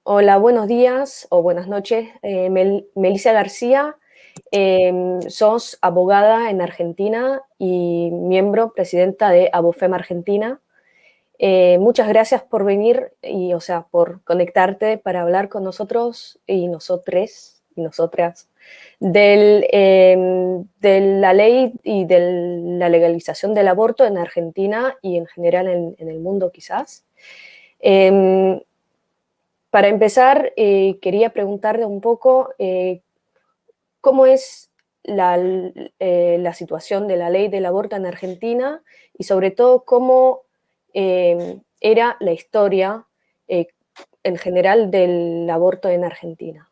Hola, buenos días o buenas noches. Melissa García, sos abogada en Argentina y miembro presidenta de Abofem Argentina. Muchas gracias por venir y, o sea, por conectarte para hablar con nosotros y nosotres y nosotras de la ley y de la legalización del aborto en Argentina y en general en el mundo quizás. Para empezar, quería preguntarle un poco cómo es la situación de la ley del aborto en Argentina y sobre todo cómo era la historia eh, en general del aborto en Argentina.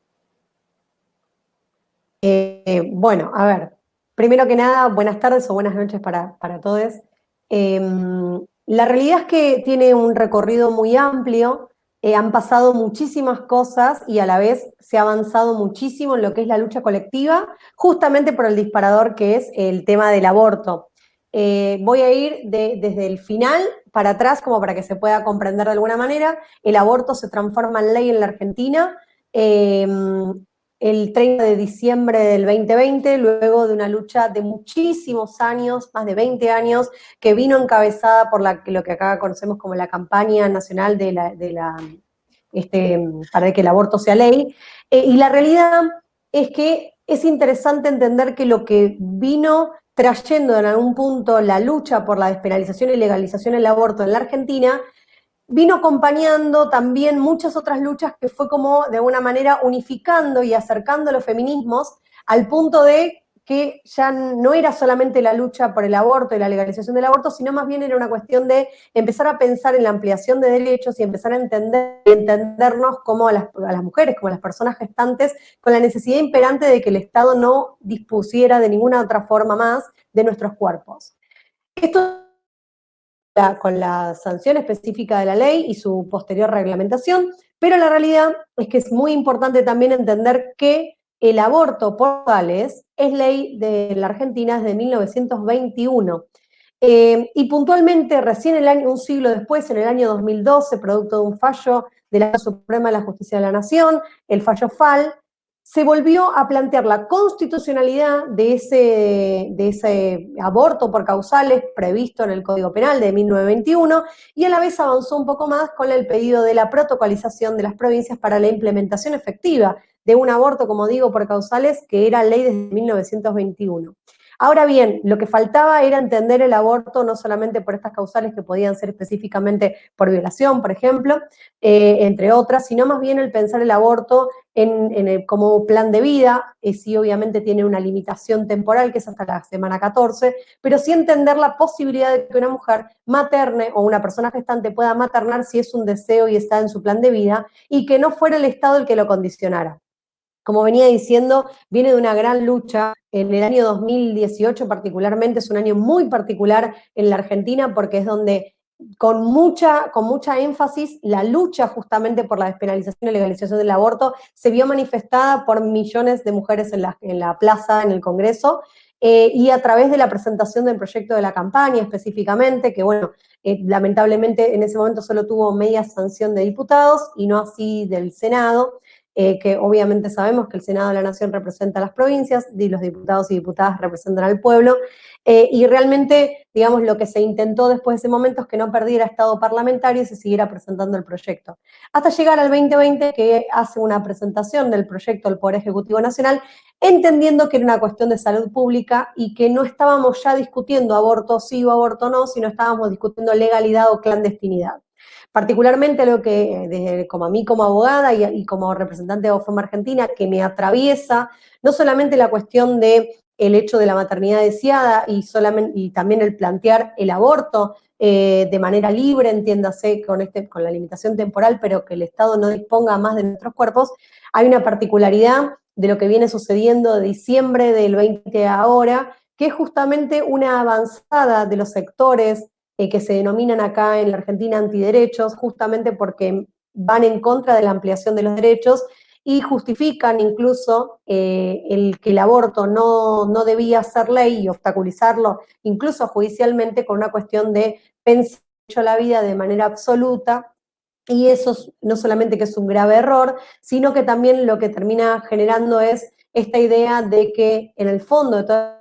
Bueno, a ver, primero que nada, buenas tardes o buenas noches para todos. La realidad es que tiene un recorrido muy amplio, han pasado muchísimas cosas y a la vez se ha avanzado muchísimo en lo que es la lucha colectiva, justamente por el disparador que es el tema del aborto. Voy a ir desde el final para atrás, como para que se pueda comprender de alguna manera. El aborto se transforma en ley en la Argentina. Eh, el 30 de diciembre del 2020, luego de una lucha de muchísimos años, más de 20 años, que vino encabezada por lo que acá conocemos como la campaña nacional para que el aborto sea ley. Y la realidad es que es interesante entender que lo que vino trayendo en algún punto la lucha por la despenalización y legalización del aborto en la Argentina vino acompañando también muchas otras luchas que fue como de alguna manera unificando y acercando los feminismos al punto de que ya no era solamente la lucha por el aborto y la legalización del aborto, sino más bien era una cuestión de empezar a pensar en la ampliación de derechos y empezar a entendernos como a las mujeres, como a las personas gestantes, con la necesidad imperante de que el Estado no dispusiera de ninguna otra forma más de nuestros cuerpos. Esto con la sanción específica de la ley y su posterior reglamentación, pero la realidad es que es muy importante también entender que el aborto por tales es ley de la Argentina desde 1921. Y puntualmente, recién un siglo después, en el año 2012, producto de un fallo de la Suprema de la Justicia de la Nación, el fallo FAL, se volvió a plantear la constitucionalidad de ese aborto por causales previsto en el Código Penal de 1921 y a la vez avanzó un poco más con el pedido de la protocolización de las provincias para la implementación efectiva de un aborto, como digo, por causales, que era ley desde 1921. Ahora bien, lo que faltaba era entender el aborto no solamente por estas causales que podían ser específicamente por violación, por ejemplo, entre otras, sino más bien el pensar el aborto como plan de vida. Sí, obviamente tiene una limitación temporal que es hasta la semana 14, pero sí entender la posibilidad de que una mujer materne o una persona gestante pueda maternar si es un deseo y está en su plan de vida y que no fuera el Estado el que lo condicionara. Como venía diciendo, viene de una gran lucha. En el año 2018 particularmente es un año muy particular en la Argentina porque es donde con mucha énfasis la lucha justamente por la despenalización y legalización del aborto se vio manifestada por millones de mujeres en la plaza, en el Congreso, y a través de la presentación del proyecto de la campaña específicamente, que bueno, lamentablemente en ese momento solo tuvo media sanción de diputados y no así del Senado. Que obviamente sabemos que el Senado de la Nación representa a las provincias y los diputados y diputadas representan al pueblo, y realmente, digamos, lo que se intentó después de ese momento es que no perdiera estado parlamentario y se siguiera presentando el proyecto. Hasta llegar al 2020, que hace una presentación del proyecto del Poder Ejecutivo Nacional, entendiendo que era una cuestión de salud pública y que no estábamos ya discutiendo aborto sí o aborto no, sino estábamos discutiendo legalidad o clandestinidad. Particularmente lo que, como a mí como abogada y como representante de Abofem Argentina, que me atraviesa no solamente la cuestión de el hecho de la maternidad deseada y también el plantear el aborto de manera libre, entiéndase, con la limitación temporal, pero que el Estado no disponga más de nuestros cuerpos, hay una particularidad de lo que viene sucediendo de diciembre del 20 a ahora, que es justamente una avanzada de los sectores que se denominan acá en la Argentina antiderechos, justamente porque van en contra de la ampliación de los derechos y justifican incluso el que el aborto no debía ser ley y obstaculizarlo incluso judicialmente con una cuestión de pensar la vida de manera absoluta y eso no solamente que es un grave error, sino que también lo que termina generando es esta idea de que en el fondo de todo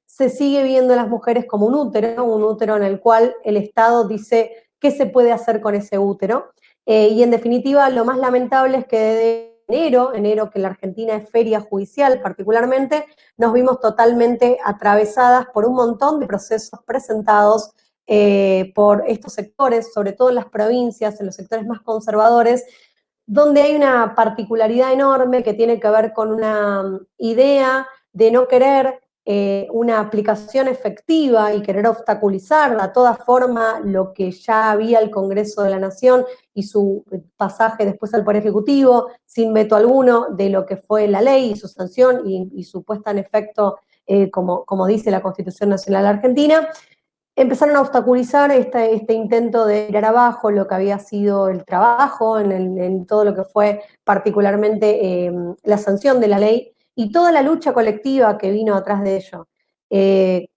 se sigue viendo a las mujeres como un útero en el cual el Estado dice qué se puede hacer con ese útero. Y en definitiva, lo más lamentable es que de enero, que en la Argentina es feria judicial particularmente, nos vimos totalmente atravesadas por un montón de procesos presentados por estos sectores, sobre todo en las provincias, en los sectores más conservadores, donde hay una particularidad enorme que tiene que ver con una idea de no querer una aplicación efectiva y querer obstaculizar a toda forma lo que ya había el Congreso de la Nación y su pasaje después al Poder Ejecutivo, sin veto alguno de lo que fue la ley y su sanción y su puesta en efecto, como dice la Constitución Nacional Argentina. Empezaron a obstaculizar este intento de tirar abajo lo que había sido el trabajo, en todo lo que fue particularmente la sanción de la ley y toda la lucha colectiva que vino atrás de ello.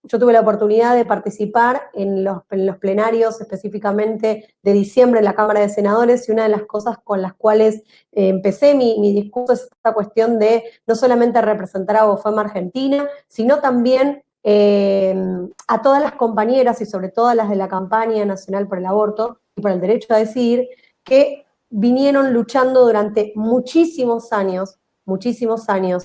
Yo tuve la oportunidad de participar en los plenarios específicamente de diciembre en la Cámara de Senadores y una de las cosas con las cuales empecé mi discurso es esta cuestión de no solamente representar a Abofem Argentina, sino también a todas las compañeras y sobre todo a las de la campaña nacional por el aborto y por el derecho a decidir, que vinieron luchando durante muchísimos años,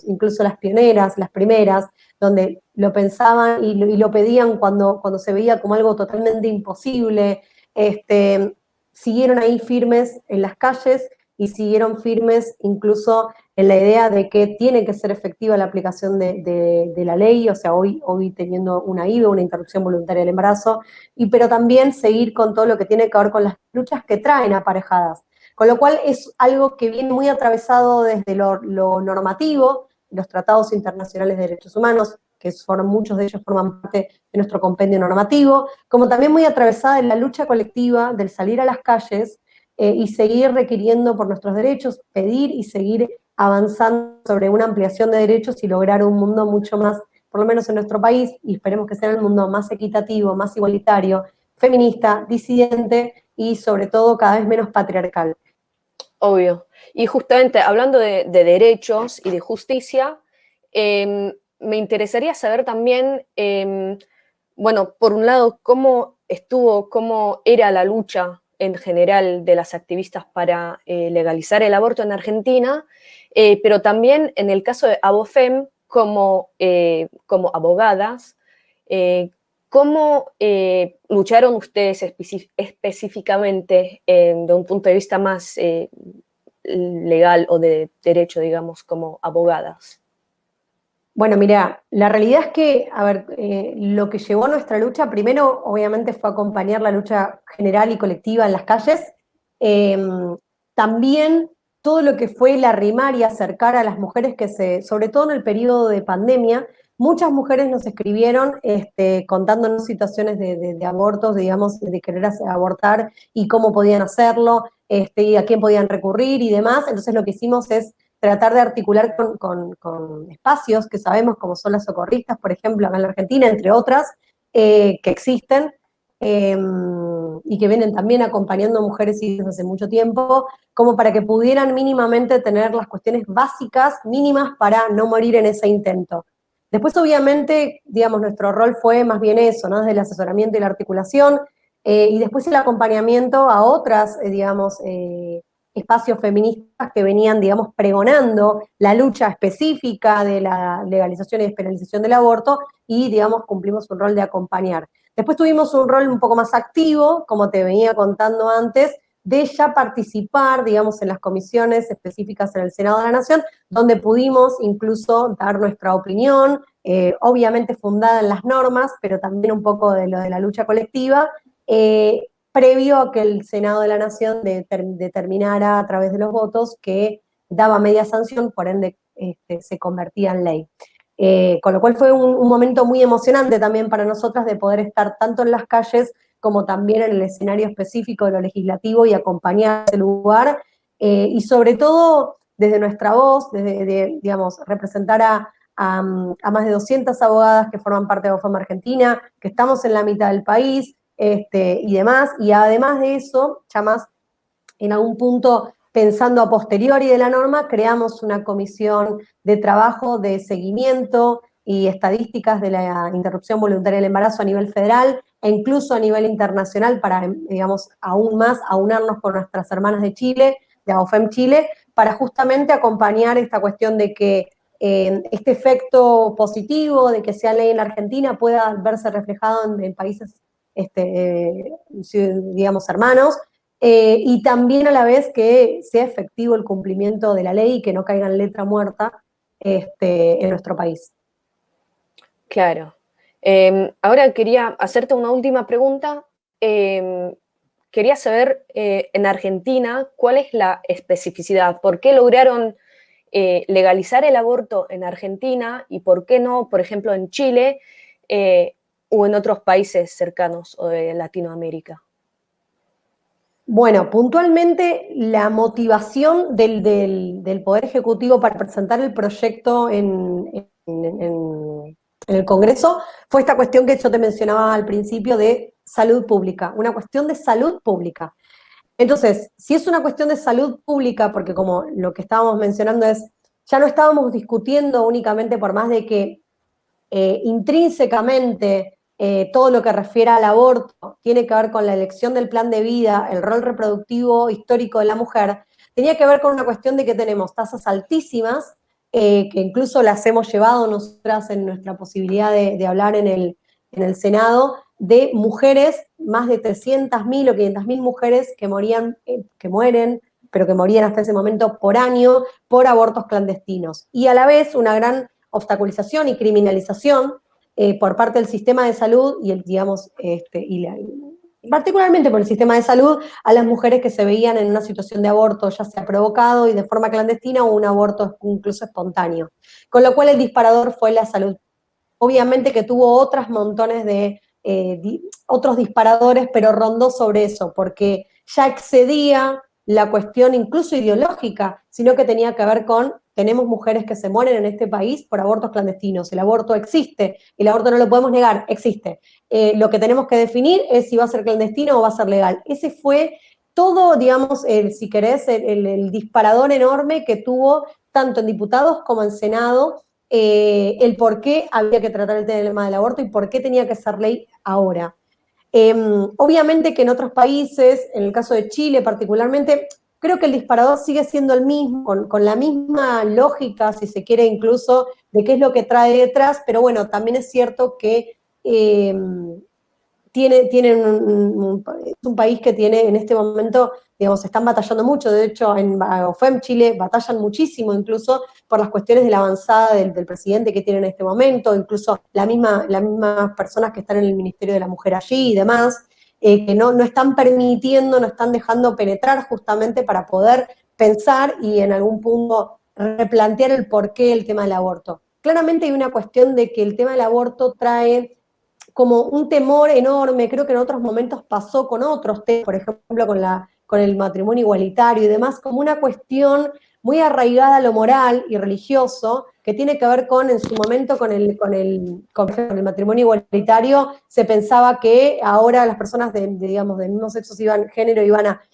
incluso las pioneras, las primeras, donde lo pensaban y lo pedían cuando se veía como algo totalmente imposible, siguieron ahí firmes en las calles y siguieron firmes incluso en la idea de que tiene que ser efectiva la aplicación de la ley, o sea, hoy teniendo una IVE, una interrupción voluntaria del embarazo, pero también seguir con todo lo que tiene que ver con las luchas que traen aparejadas. Con lo cual es algo que viene muy atravesado desde lo normativo, los tratados internacionales de derechos humanos, que muchos de ellos forman parte de nuestro compendio normativo, como también muy atravesada en la lucha colectiva del salir a las calles y seguir requiriendo por nuestros derechos, pedir y seguir avanzando sobre una ampliación de derechos y lograr un mundo mucho más, por lo menos en nuestro país, y esperemos que sea el mundo más equitativo, más igualitario, feminista, disidente y sobre todo cada vez menos patriarcal. Obvio. Y justamente hablando de derechos y de justicia, me interesaría saber también, bueno, por un lado, cómo era la lucha en general de las activistas para legalizar el aborto en Argentina, pero también en el caso de Abofem, como abogadas, ¿cómo lucharon ustedes específicamente de un punto de vista más legal o de derecho, digamos, como abogadas? Bueno, mira, la realidad es que, a ver, lo que llevó a nuestra lucha, primero, obviamente, fue acompañar la lucha general y colectiva en las calles. Eh, También todo lo que fue la rimaria, acercar a las mujeres sobre todo en el periodo de pandemia, muchas mujeres nos escribieron contándonos situaciones de abortos, digamos, de querer abortar y cómo podían hacerlo, y a quién podían recurrir y demás. Entonces lo que hicimos es tratar de articular con espacios que sabemos como son las socorristas, por ejemplo, acá en la Argentina, entre otras, que existen y que vienen también acompañando a mujeres y desde hace mucho tiempo, como para que pudieran mínimamente tener las cuestiones básicas, mínimas, para no morir en ese intento. Después, obviamente, digamos, nuestro rol fue más bien eso, ¿no? Desde el asesoramiento y la articulación, y después el acompañamiento a otras, digamos, espacios feministas que venían, digamos, pregonando la lucha específica de la legalización y despenalización del aborto y, digamos, cumplimos un rol de acompañar. Después tuvimos un rol un poco más activo, como te venía contando antes, de ya participar, digamos, en las comisiones específicas en el Senado de la Nación, donde pudimos incluso dar nuestra opinión, obviamente fundada en las normas, pero también un poco de lo de la lucha colectiva, previo a que el Senado de la Nación determinara a través de los votos que daba media sanción, por ende se convertía en ley. Con lo cual fue un momento muy emocionante también para nosotras de poder estar tanto en las calles como también en el escenario específico de lo legislativo y acompañar ese lugar, y sobre todo desde nuestra voz, digamos, representar a más de 200 abogadas que forman parte de Abofem Argentina, que estamos en la mitad del país, y demás, y además de eso, ya más en algún punto, pensando a posteriori de la norma, creamos una comisión de trabajo de seguimiento y estadísticas de la interrupción voluntaria del embarazo a nivel federal e incluso a nivel internacional para, digamos, aún más aunarnos con nuestras hermanas de Chile, de ABOFEM Chile, para justamente acompañar esta cuestión de que este efecto positivo de que sea ley en la Argentina pueda verse reflejado en países, digamos, hermanos, y también a la vez que sea efectivo el cumplimiento de la ley y que no caiga en letra muerta en nuestro país. Claro. Ahora quería hacerte una última pregunta. Quería saber, en Argentina, ¿cuál es la especificidad? ¿Por qué lograron legalizar el aborto en Argentina y por qué no, por ejemplo, en Chile o en otros países cercanos o de Latinoamérica? Bueno, puntualmente la motivación del Poder Ejecutivo para presentar el proyecto en el Congreso fue esta cuestión que yo te mencionaba al principio de salud pública, una cuestión de salud pública. Entonces, si es una cuestión de salud pública, porque como lo que estábamos mencionando es, ya no estábamos discutiendo únicamente por más de que intrínsecamente todo lo que refiere al aborto tiene que ver con la elección del plan de vida, el rol reproductivo histórico de la mujer, tenía que ver con una cuestión de que tenemos tasas altísimas, que incluso las hemos llevado nosotras en nuestra posibilidad de hablar en el Senado, de mujeres, más de 300.000 o 500.000 mujeres que morían, que mueren, pero que morían hasta ese momento por año por abortos clandestinos. Y a la vez una gran obstaculización y criminalización por parte del sistema de salud y digamos, particularmente por el sistema de salud, a las mujeres que se veían en una situación de aborto, ya sea provocado y de forma clandestina o un aborto incluso espontáneo. Con lo cual el disparador fue la salud. Obviamente que tuvo otros montones de otros disparadores, pero rondó sobre eso, porque ya excedía la cuestión incluso ideológica, sino que tenía que ver con, tenemos mujeres que se mueren en este país por abortos clandestinos, el aborto existe, el aborto no lo podemos negar, existe. Lo que tenemos que definir es si va a ser clandestino o va a ser legal. Ese fue todo, digamos, si querés, el disparador enorme que tuvo tanto en diputados como en Senado, el por qué había que tratar el tema del aborto y por qué tenía que ser ley ahora. Obviamente que en otros países, en el caso de Chile particularmente, creo que el disparador sigue siendo el mismo, con la misma lógica, si se quiere, incluso, de qué es lo que trae detrás, pero bueno, también es cierto que es un país que tiene en este momento, digamos, están batallando mucho, de hecho en ABOFEM Chile batallan muchísimo incluso por las cuestiones de la avanzada del presidente que tiene en este momento, incluso las mismas personas que están en el Ministerio de la Mujer allí y demás, que no están permitiendo, no están dejando penetrar justamente para poder pensar y en algún punto replantear el porqué del tema del aborto. Claramente hay una cuestión de que el tema del aborto trae como un temor enorme, creo que en otros momentos pasó con otros temas, por ejemplo con el matrimonio igualitario y demás, como una cuestión muy arraigada a lo moral y religioso, que tiene que ver con, en su momento, con el matrimonio igualitario, se pensaba que ahora las personas digamos, del mismo sexo, género,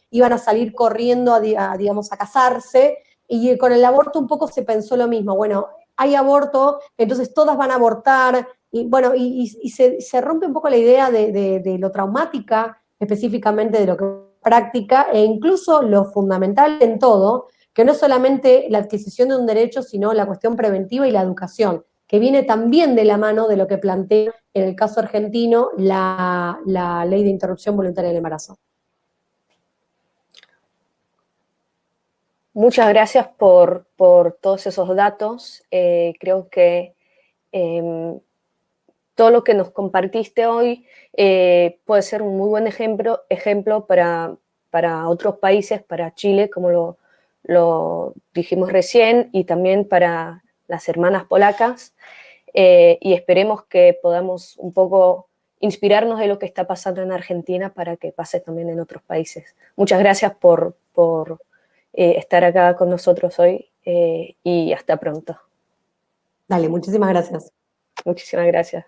iban a salir corriendo digamos, a casarse, y con el aborto un poco se pensó lo mismo, bueno, hay aborto, entonces todas van a abortar, y bueno, se rompe un poco la idea de lo traumática, específicamente de lo que práctica, e incluso lo fundamental en todo, que no es solamente la adquisición de un derecho, sino la cuestión preventiva y la educación, que viene también de la mano de lo que plantea en el caso argentino la ley de interrupción voluntaria del embarazo. Muchas gracias por todos esos datos. Creo que todo lo que nos compartiste hoy puede ser un muy buen ejemplo para otros países, para Chile, como lo dijimos recién, y también para las hermanas polacas. Y esperemos que podamos un poco inspirarnos de lo que está pasando en Argentina para que pase también en otros países. Muchas gracias por estar acá con nosotros hoy y hasta pronto. Dale, muchísimas gracias. Muchísimas gracias.